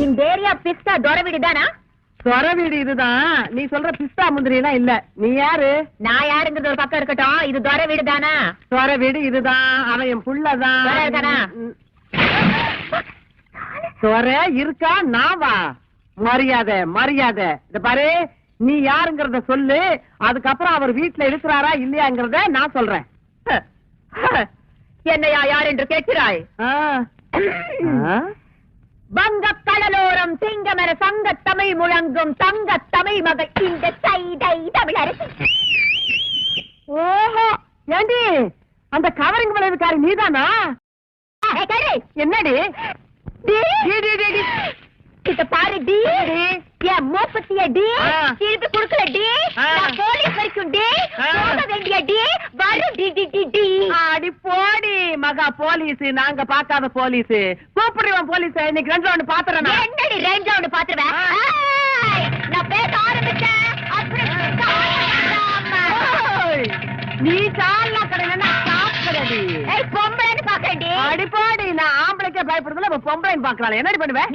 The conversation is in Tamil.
இந்த ஏரியா பிஸ்தா தொர வீடுதானா? சொர வீடு இதுதான். நீ சொல்ற பிஸ்தா முந்திரி எல்லாம் இல்ல. நீ யாரு? நான் யாருங்கிறது ஒரு பக்கம் இருக்கட்டும், இது தொர வீடுதானா? சொர வீடு இதுதான். அவன் என் புள்ளதான். சொர இருக்கா? நாவா? மரியாதை மரியாதை. இந்த பாரு, நீ யாருங்கிறத சொல்லு. அதுக்கப்புறம் அவர் வீட்டுல இருக்கிறாரா இல்லையாங்கிறத நான் சொல்றேன். என்னையா யார் என்று கேட்கிறாய்? வங்கக் கடலோரம் சிங்கமென சங்கத் தமிழ் முழங்கும் தங்கத் தமிழ் மகள் இந்த சைதை தமிழரசி. ஓஹோ, ஏண்டி அந்த கவரிங் விளைவுக்காரி நீதானா? என்னடி இத பாரு டி, என் மூப்பத்திய டி, திருப்பி குடுக்கல டி, நான் போலீஸ் வரைக்கும் டி, போக வேண்டிய டி, வரும் டி டி டி டி. அடி போடி மகா போலீஸ். நாங்க பாக்காத போலீஸ். கூப்பிடுவோம் போலீஸ். இன்னைக்கு 2 ரவுண்ட் பாத்துறேன். என்னடி 2 ரவுண்ட் பாத்துருவேன்? நான் பேச ஆரம்பிச்சேன். நீ சாலா கடையில சாப்பிடுறடி. பொம்பளைன்னு பாக்கடி. அடி போடி. நான் ஆம்பளைக்கே பயப்படுறதுல இப்ப பொம்பளைன்னு பாக்கலாம். என்னடி பண்ணுவேன்?